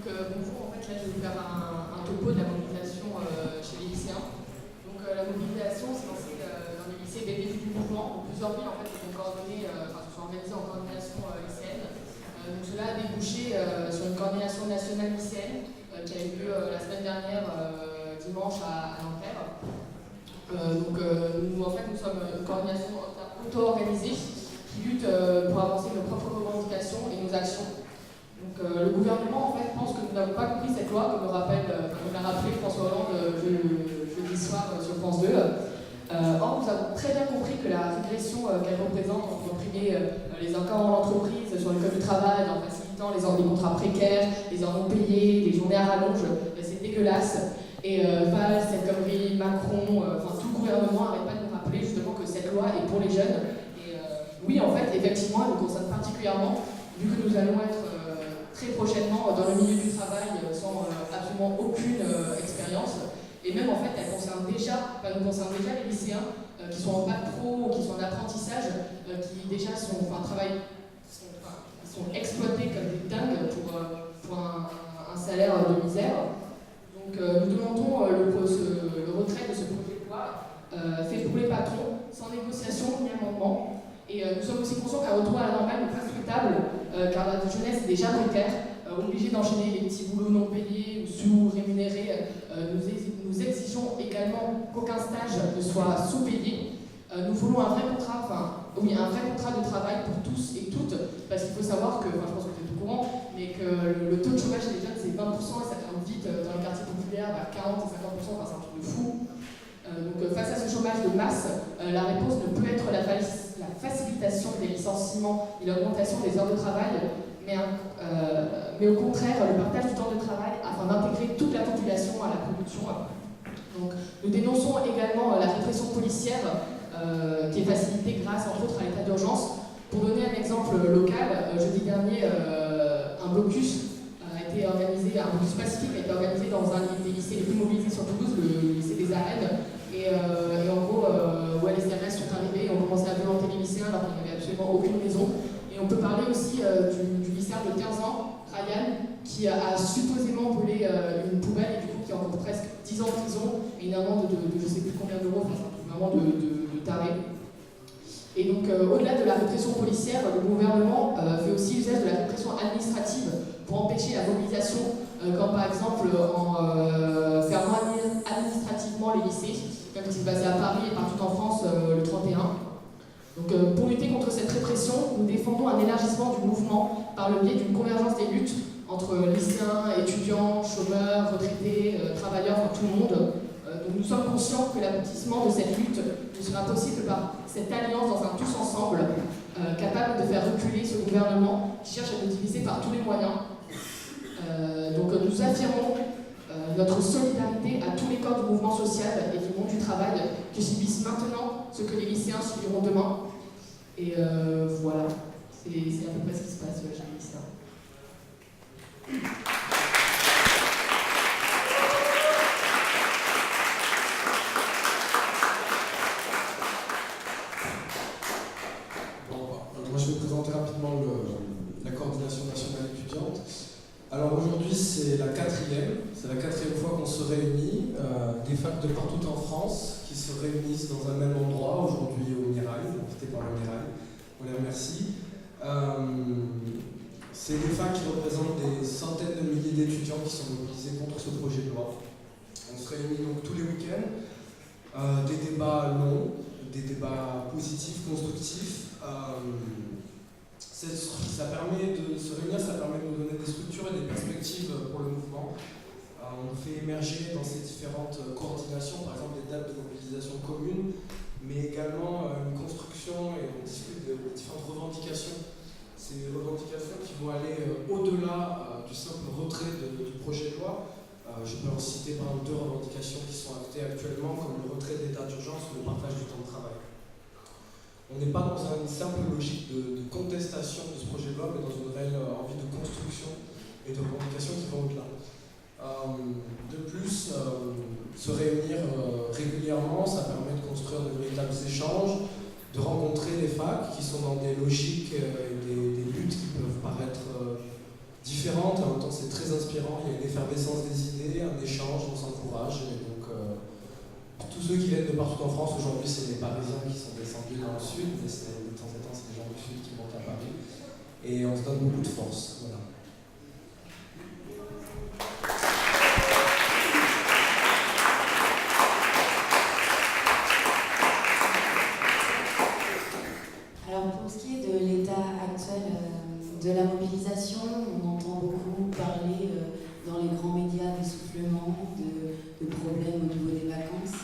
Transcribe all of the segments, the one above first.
Bonjour, en fait là je vais vous faire un topo de la mobilisation chez les lycéens. La mobilisation c'est lancé dans les lycées dès le début du mouvement. Donc, plusieurs villes en fait se sont coordonnées, se sont organisées en coordination lycéenne. Cela a débouché sur une coordination nationale lycéenne qui a eu lieu la semaine dernière dimanche à Nanterre. Nous sommes une coordination auto-organisée qui lutte pour avancer nos propres revendications et nos actions. Le gouvernement en fait pense que nous n'avons pas compris cette loi, comme l'a rappelé François Hollande jeudi soir sur France 2. Or, nous avons très bien compris que la régression qu'elle représente en comprimant les accords en entreprise sur le code du travail, en facilitant les contrats précaires, les heures non payées, les journées à rallonge, c'est dégueulasse. Et Valls, cette connerie, Macron, tout le gouvernement n'arrête pas de nous rappeler justement que cette loi est pour les jeunes. Et oui, en fait, effectivement, elle nous concerne particulièrement, vu que nous allons être très prochainement dans le milieu du travail sans absolument aucune expérience. Et même en fait, nous concerne déjà les lycéens qui sont en bac pro ou qui sont en apprentissage, qui déjà sont exploités comme des dingues pour un salaire de misère. Donc nous demandons le retrait de ce projet de loi fait pour les patrons, sans négociation ni amendement. Et nous sommes aussi conscients qu'un retour à la normale n'est pas souhaitable, car la jeunesse est déjà précaire, obligée d'enchaîner les petits boulots non payés ou sous-rémunérés. Nous exigeons également qu'aucun stage ne soit sous-payé. Nous voulons un vrai contrat de travail pour tous et toutes, parce qu'il faut savoir que, je pense que vous êtes au courant, mais que le taux de chômage des jeunes c'est 20% et ça grimpe vite dans les quartiers populaires à 40 et 50%, c'est un truc de fou. Face à ce chômage de masse, la réponse ne peut être la facilitation des licenciements et l'augmentation des heures de travail, mais au contraire le partage du temps de travail afin d'intégrer toute la population à la production. Donc, nous dénonçons également la répression policière qui est facilitée grâce entre autres à l'état d'urgence. Pour donner un exemple local, jeudi dernier, un blocus pacifique a été organisé dans un des lycées les plus mobilisés sur Toulouse, le lycée des Arènes. Et en gros, les CRS sont arrivés et ont commencé à violenter les lycéens alors qu'il n'y avait absolument aucune raison. Et on peut parler aussi du lycéen de 15 ans, Ryan, qui a supposément brûlé une poubelle et du coup qui a encore presque 10 ans de prison et une amende de je ne sais plus combien d'euros, c'est un truc vraiment de taré. Et donc, au-delà de la répression policière, le gouvernement fait aussi usage de la répression administrative pour empêcher la mobilisation, comme par exemple en fermant administrativement les lycées, comme ce qui s'est passé à Paris et partout en France le 31. Donc, pour lutter contre cette répression, nous défendons un élargissement du mouvement par le biais d'une convergence des luttes entre lycéens, étudiants, chômeurs, retraités, travailleurs, tout le monde. Donc nous sommes conscients que l'aboutissement de cette lutte ne sera possible par cette alliance dans un tous ensemble, capable de faire reculer ce gouvernement qui cherche à nous diviser par tous les moyens. Nous affirmons notre solidarité à tous les corps du mouvement social et du monde du travail qui subissent maintenant ce que les lycéens subiront demain. Et voilà, c'est à peu près ce qui se passe chez les lycéens. Moi je vais présenter rapidement la coordination nationale étudiante. Alors aujourd'hui c'est la quatrième fois qu'on se réunit, des facs de partout en France qui se réunissent dans un même endroit, aujourd'hui au Mirail, invité par le Mirail, on les remercie. C'est des facs qui représentent des centaines de milliers d'étudiants qui sont mobilisés contre ce projet de loi. On se réunit donc tous les week-ends, des débats longs, des débats positifs, constructifs. Ça permet de se réunir, ça permet de nous donner des structures et des perspectives pour le mouvement. On fait émerger dans ces différentes coordinations, par exemple des dates de mobilisation communes, mais également une construction et on discute des différentes revendications. Ces revendications qui vont aller au-delà du simple retrait du projet de loi. Je peux en citer par exemple deux revendications qui sont actées actuellement, comme le retrait de l'état d'urgence ou le partage du temps de travail. On n'est pas dans une simple logique de contestation de ce projet de loi, mais dans une réelle envie de construction et de revendication qui vont au-delà. De plus, se réunir régulièrement, ça permet de construire de véritables échanges, de rencontrer des facs qui sont dans des logiques et des luttes qui peuvent paraître différentes, en même temps c'est très inspirant, il y a une effervescence des idées, un échange, on s'encourage, et donc tous ceux qui viennent de partout en France, aujourd'hui c'est les Parisiens qui sont descendus dans le sud, mais de temps en temps c'est les gens du sud qui montent à Paris, et on se donne beaucoup de force, voilà. Alors pour ce qui est de l'état actuel de la mobilisation, on entend beaucoup parler dans les grands médias d'essoufflement, de problèmes au niveau des vacances.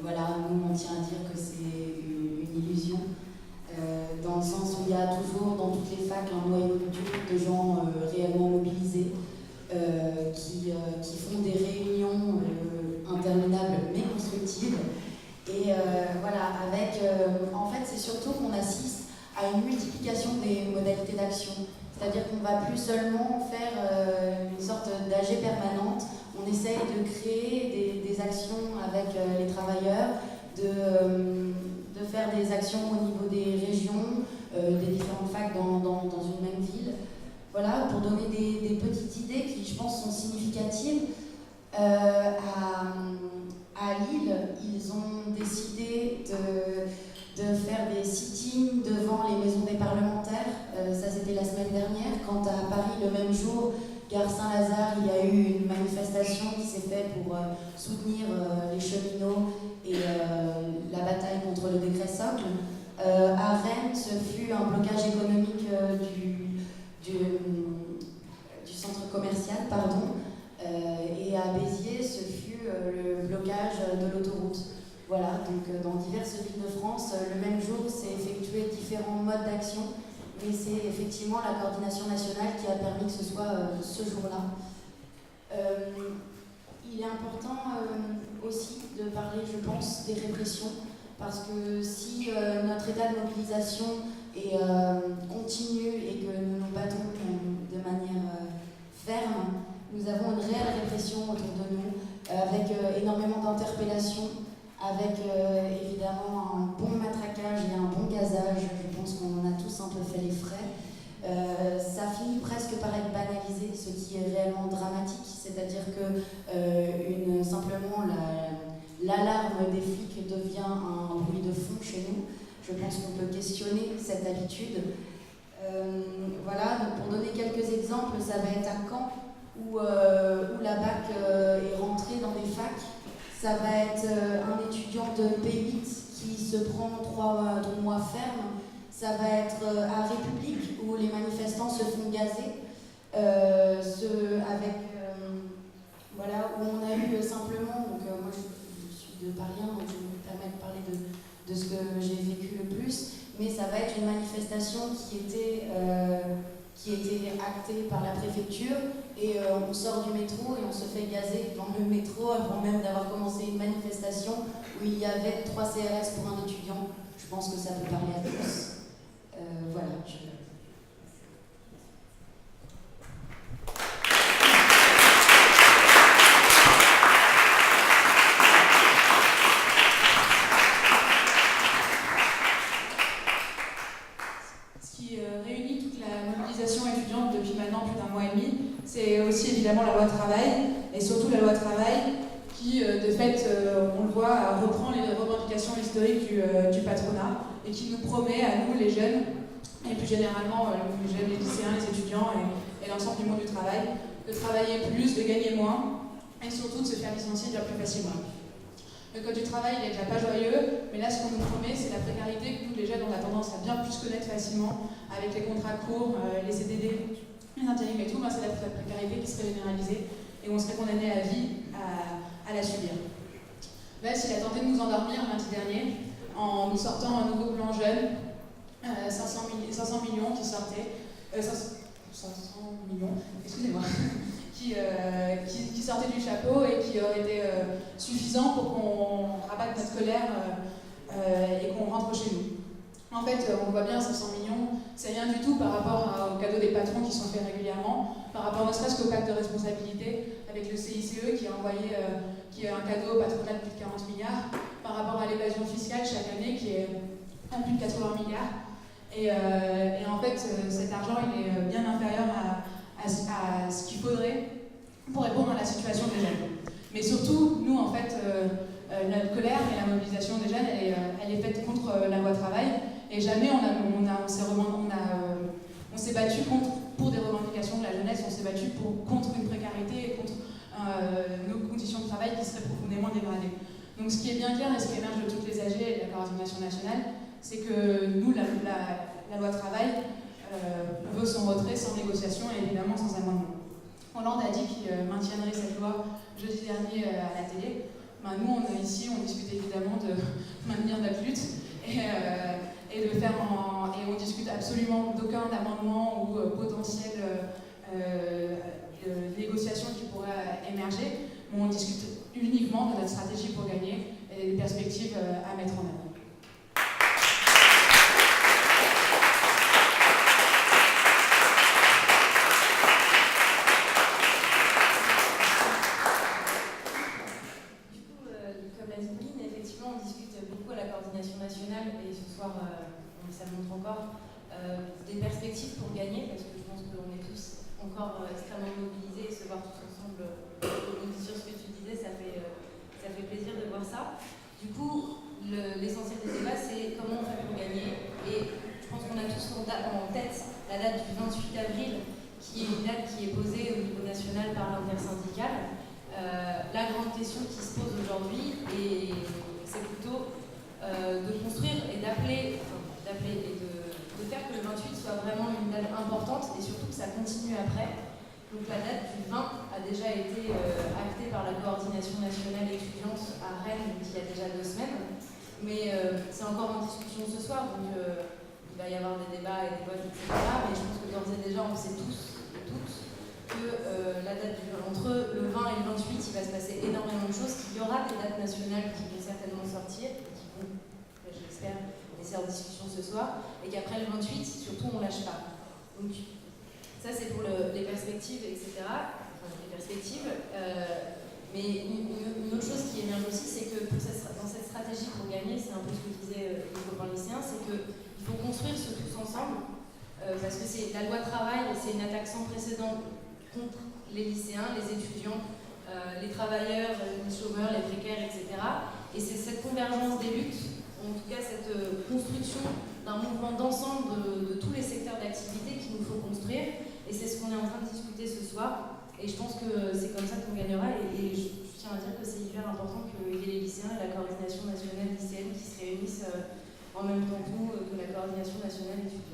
Voilà, nous on tient à dire que c'est une illusion, dans le sens où il y a toujours dans toutes les facs un noyau dur de gens réellement mobilisés, qui font des réunions interminables mais constructives. Et voilà, avec, en fait, c'est surtout qu'on assiste à une multiplication des modalités d'action. C'est-à-dire qu'on ne va plus seulement faire une sorte d'AG permanente, on essaye de créer des actions avec les travailleurs, de faire des actions au niveau des régions, des différentes facs dans une même ville. Voilà, pour donner des petites idées qui, je pense, sont significatives. À Lille, ils ont décidé de faire des sit-ins devant les maisons des parlementaires. Ça, c'était la semaine dernière. Quand à Paris, le même jour, gare Saint-Lazare, il y a eu une manifestation qui s'est faite pour soutenir les cheminots et la bataille contre le décret socle. À Rennes, ce fut un blocage économique du centre commercial, pardon. Et à Béziers, ce fut le blocage de l'autoroute. Voilà, donc dans diverses villes de France, le même jour, s'est effectué différents modes d'action, mais c'est effectivement la coordination nationale qui a permis que ce soit ce jour-là. Il est important aussi de parler, je pense, des répressions, parce que si notre état de mobilisation continue et que nous nous battons de manière ferme, nous avons une réelle répression autour de nous, avec énormément d'interpellations, avec évidemment un bon matraquage et un bon gazage. Je pense qu'on en a tous un peu fait les frais. Ça finit presque par être banalisé, ce qui est réellement dramatique, c'est-à-dire que simplement l'alarme des flics devient un bruit de fond chez nous. Je pense qu'on peut questionner cette habitude. Voilà, donc pour donner quelques exemples, ça va être à Caen, où la BAC est rentrée dans les facs. Ça va être un étudiant de P8 qui se prend 3 mois ferme. Ça va être à République, où les manifestants se font gazer. Voilà, où on a eu simplement, donc moi je suis de Paris, donc je me permets de parler de ce que j'ai vécu le plus, mais ça va être une manifestation qui était actée par la préfecture, et on sort du métro et on se fait gazer dans le métro avant même d'avoir commencé une manifestation où il y avait 3 CRS pour un étudiant. Je pense que ça peut parler à tous. Voilà. Ce qui réunit toute la mobilisation étudiante depuis maintenant plus d'1 mois et demi, c'est aussi évidemment la loi travail, et surtout la loi travail qui, de fait, on le voit, reprend les revendications historiques du patronat et qui nous promet à nous, les jeunes, et plus généralement les jeunes, les lycéens, les étudiants et l'ensemble du monde du travail, de travailler plus, de gagner moins, et surtout de se faire licencier bien plus facilement. Le code du travail, il est déjà pas joyeux, mais là, ce qu'on nous promet, c'est la précarité que nous, les jeunes, on a tendance à bien plus connaître facilement, avec les contrats courts, les CDD, les intérims et tout. Ben, c'est la précarité qui serait généralisée et on serait condamné à vie à la subir. Là, il a tenté de nous endormir lundi dernier en nous sortant un nouveau plan jeune, 500 millions qui sortaient, 500 millions, excusez-moi, qui sortaient du chapeau et qui auraient été suffisants pour qu'on rabatte notre colère et qu'on rentre chez nous. En fait, on voit bien, 500 millions, c'est rien du tout par rapport aux cadeaux des patrons qui sont faits régulièrement, par rapport ne serait-ce qu'au pacte de responsabilité avec le CICE qui a envoyé qui est un cadeau au patronat de plus de 40 milliards, par rapport à l'évasion fiscale chaque année qui est à plus de 80 milliards. Et en fait, cet argent, il est bien inférieur à ce qu'il faudrait pour répondre à la situation des jeunes. Mais surtout, nous, en fait, notre colère et la mobilisation des jeunes, elle est faite contre la loi travail. Et jamais on s'est battu pour des revendications de la jeunesse, on s'est battu contre une précarité et contre nos conditions de travail qui seraient profondément dégradées. Donc ce qui est bien clair et ce qui émerge de toutes les AG et de la coordination nationale, c'est que nous, la loi travail, veut son retrait sans négociation et évidemment sans amendement. Hollande a dit qu'il maintiendrait cette loi jeudi dernier à la télé. Ben, nous, ici, on discute évidemment de maintenir notre lutte et on discute absolument d'aucun amendement ou potentielle négociation qui pourrait émerger, mais on discute uniquement de notre stratégie pour gagner et des perspectives à mettre en œuvre. Nationale et ce soir ça montre encore des perspectives pour gagner parce que je pense qu'on est tous encore extrêmement mobilisés et se voir tous ensemble sur ce que tu disais, ça fait plaisir de voir ça. Du coup, l'essentiel des débats c'est comment on fait pour gagner et je pense qu'on a tous en tête la date du 28 avril qui est une date qui est posée au niveau national par l'intersyndicale. La grande question qui se pose aujourd'hui c'est plutôt de construire et d'appeler et de faire que le 28 soit vraiment une date importante et surtout que ça continue après. Donc la date du 20 a déjà été actée par la coordination nationale étudiante à Rennes il y a déjà 2 semaines. Mais c'est encore en discussion ce soir, donc il va y avoir des débats et des votes, etc. Mais je pense que d'ores et déjà on sait tous et toutes que la date entre le 20 et le 28 il va se passer énormément de choses, qu'il y aura des dates nationales qui vont certainement sortir. J'espère, et c'est en discussion ce soir, et qu'après le 28, surtout, on ne lâche pas. Donc, ça, c'est pour les perspectives, etc. Enfin, les perspectives. Mais une autre chose qui émerge aussi, c'est que dans cette stratégie pour gagner, c'est un peu ce que disait les copains lycéens, c'est qu'il faut construire ce tous ensemble, parce que la loi travail, c'est une attaque sans précédent contre les lycéens, les étudiants, les travailleurs, les chômeurs, les précaires, etc. Et c'est cette convergence des luttes, en tout cas cette construction d'un mouvement d'ensemble de tous les secteurs d'activité qu'il nous faut construire. Et c'est ce qu'on est en train de discuter ce soir. Et je pense que c'est comme ça qu'on gagnera. Et je tiens à dire que c'est hyper important qu'il y ait les lycéens et la coordination nationale lycéenne qui se réunissent en même temps que nous, que la coordination nationale étudiante.